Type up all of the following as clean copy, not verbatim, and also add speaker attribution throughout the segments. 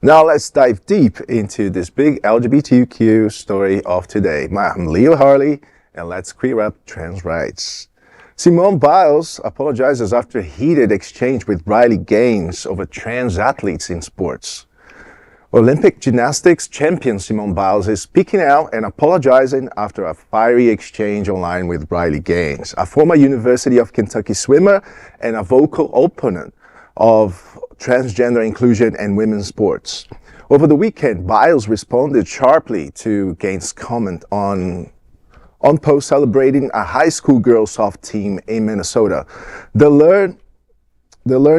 Speaker 1: Now let's dive deep into this big LGBTQ story of today. I'm Leo Harley, and let's queer up trans rights. Simone Biles apologizes after a heated exchange with Riley Gaines over trans athletes in sports. Olympic gymnastics champion Simone Biles is speaking out and apologizing after a fiery exchange online with Riley Gaines, a former University of Kentucky swimmer and a vocal opponent of transgender inclusion in women's sports. Over the weekend, Biles responded sharply to Gaines' comment on post celebrating a high school girls soft team in Minnesota. The learn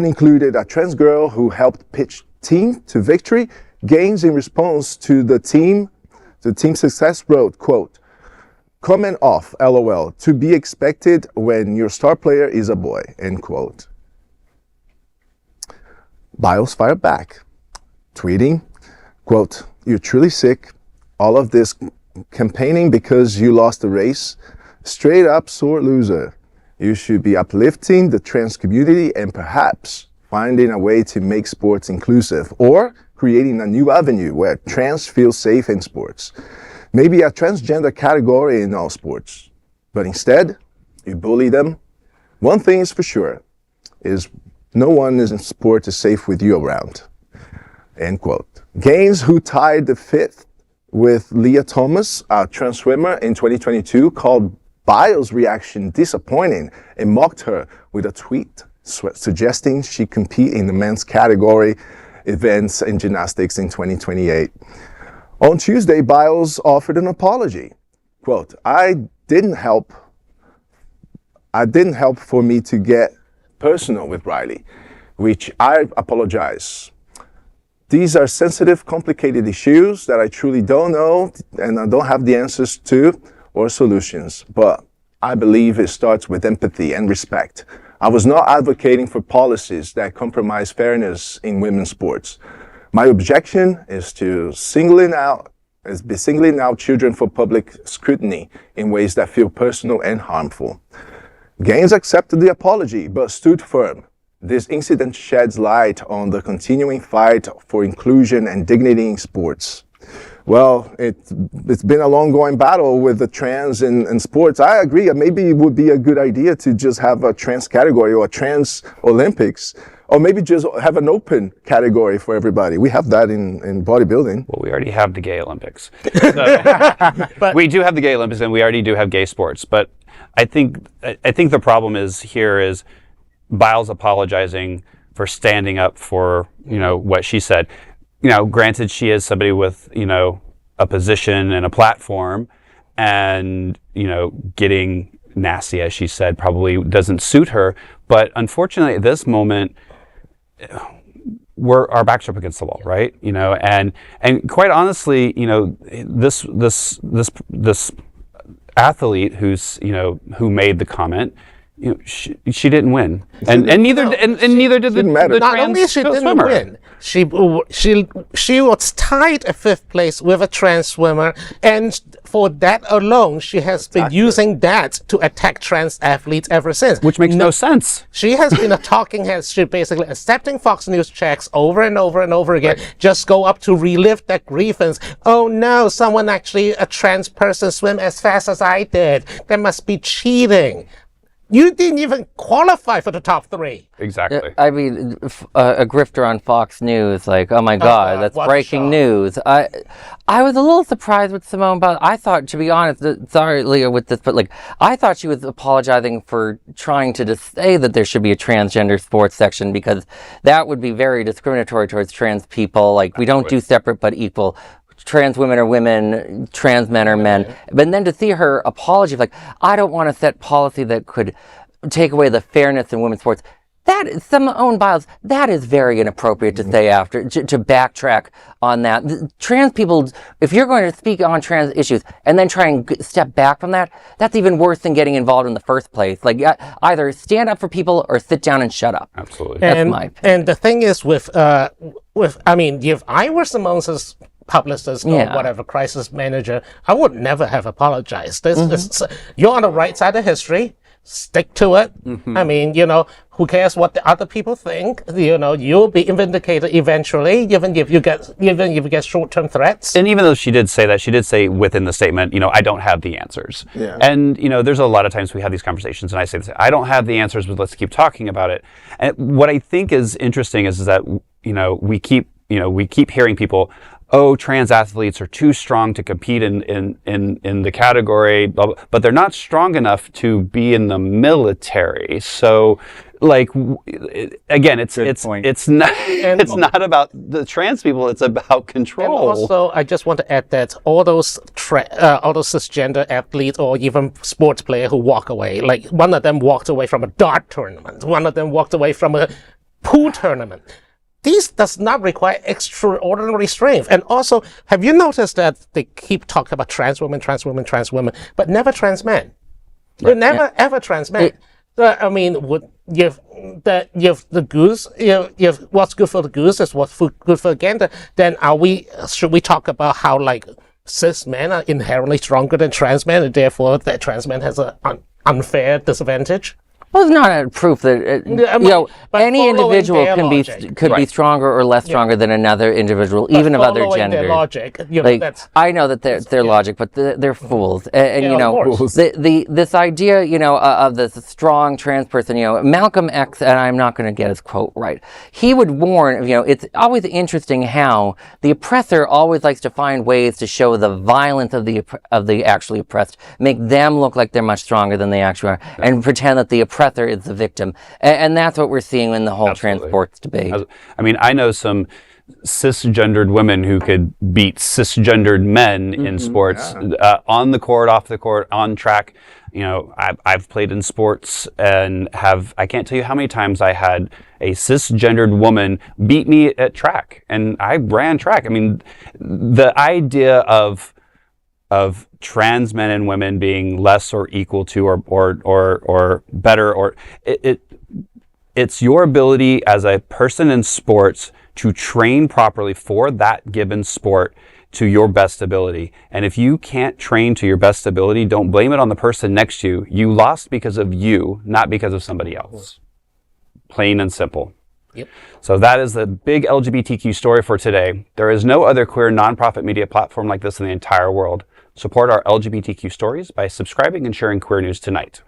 Speaker 1: included a trans girl who helped pitch team to victory. Gaines, in response to the team success, wrote, quote, "Comment off, LOL, to be expected when your star player is a boy," end quote. Biles fired back, tweeting, quote, "You're truly sick. All of this campaigning because you lost the race. Straight up sore loser. You should be uplifting the trans community and perhaps finding a way to make sports inclusive or creating a new avenue where trans feel safe in sports. Maybe a transgender category in all sports. But instead, you bully them. One thing is for sure, is no one in sport is safe with you around," end quote. Gaines, who tied the fifth with Leah Thomas, a trans swimmer, in 2022, called Biles' reaction disappointing and mocked her with a tweet suggesting she compete in the men's category events in gymnastics in 2028. On Tuesday, Biles offered an apology. Quote, I didn't help for me to get personal with Riley, which I apologize. These are sensitive, complicated issues that I truly don't know and I don't have the answers to or solutions, but I believe it starts with empathy and respect. I was not advocating for policies that compromise fairness in women's sports. My objection is to singling out children for public scrutiny in ways that feel personal and harmful. Gaines accepted the apology, but stood firm. This incident sheds light on the continuing fight for inclusion and dignity in sports. Well, it's been a long-going battle with the trans in sports. I agree. Maybe it would be a good idea to just have a trans category or a trans Olympics, or maybe just have an open category for everybody. We have that in bodybuilding.
Speaker 2: Well, we already have the gay Olympics. But we do have the gay Olympics, and we already do have gay sports. But I think the problem is Biles apologizing for standing up for what she said. Granted, she is somebody with, a position and a platform, and, getting nasty, as she said, probably doesn't suit her. But unfortunately, at this moment, our backs are up against the wall, right? And quite honestly, this athlete who made the comment, she didn't win, and neither did the
Speaker 3: Not only she didn't
Speaker 2: swimmer.
Speaker 3: win, she was tied at fifth place with a trans swimmer, and for that alone, she has been using that to attack trans athletes ever since.
Speaker 2: Which makes no sense.
Speaker 3: She has been a talking head. She basically accepting Fox News checks over and over and over again. Right. Just go up to relive that grievance. Oh no, someone actually, a trans person, swim as fast as I did. That must be cheating. You didn't even qualify for the top three.
Speaker 2: Exactly.
Speaker 4: I mean, a grifter on Fox News, like, oh my God, that's breaking news. I was a little surprised with Simone Biles. I thought, to be honest, sorry, Leo, with this, but I thought she was apologizing for trying to just say that there should be a transgender sports section, because that would be very discriminatory towards trans people. We don't do separate but equal. Trans women are women, trans men are men. But then to see her apology, I don't want to set policy that could take away the fairness in women's sports. That is, Simone Biles, that is very inappropriate to say after, to backtrack on that. Trans people, if you're going to speak on trans issues and then try and step back from that, that's even worse than getting involved in the first place. Either stand up for people or sit down and shut up.
Speaker 2: Absolutely.
Speaker 3: And,
Speaker 4: that's my opinion.
Speaker 3: And the thing is if I were Simone's publicist or whatever, crisis manager, I would never have apologized. You're on the right side of history. stick to it. I mean, who cares what the other people think? You'll be vindicated eventually, even if you get short-term threats.
Speaker 2: And even though she did say that, she did say within the statement, I don't have the answers.
Speaker 1: Yeah.
Speaker 2: And there's a lot of times we have these conversations, and I say this, I don't have the answers, but let's keep talking about it. And what I think is interesting is that we keep hearing people, oh, trans athletes are too strong to compete in the category, blah, blah, but they're not strong enough to be in the military. So, again, it's not about the trans people. It's about control.
Speaker 3: And also, I just want to add that all those cisgender athletes or even sports players who walk away, like one of them walked away from a dart tournament, one of them walked away from a pool tournament. This does not require extraordinary strength. And also, have you noticed that they keep talking about trans women, but never trans men? They never ever trans men. I mean, if the goose, if what's good for the goose is what's good for the gander, then should we talk about how cis men are inherently stronger than trans men, and therefore that trans men has an unfair disadvantage?
Speaker 4: Well, it's not a proof that any individual could be stronger or less stronger than another individual, even of other genders.
Speaker 3: Their logic,
Speaker 4: I know that their logic, but they're fools. And this idea, of this strong trans person, Malcolm X, and I'm not going to get his quote right. He would warn, it's always interesting how the oppressor always likes to find ways to show the violence of the actually oppressed, make them look like they're much stronger than they actually are, and pretend that the oppressor is the victim. And that's what we're seeing in the whole trans sports debate.
Speaker 2: I mean, I know some cisgendered women who could beat cisgendered men in sports, on the court, off the court, on track. I've played in sports and I can't tell you how many times I had a cisgendered woman beat me at track, and I ran track. I mean, the idea of trans men and women being less or equal to or better, or it's your ability as a person in sports to train properly for that given sport to your best ability. And if you can't train to your best ability, don't blame it on the person next to you. You lost because of you, not because of somebody else. Plain and simple.
Speaker 3: Yep.
Speaker 2: So that is the big LGBTQ story for today. There is no other queer nonprofit media platform like this in the entire world. Support our LGBTQ stories by subscribing and sharing Queer News Tonight.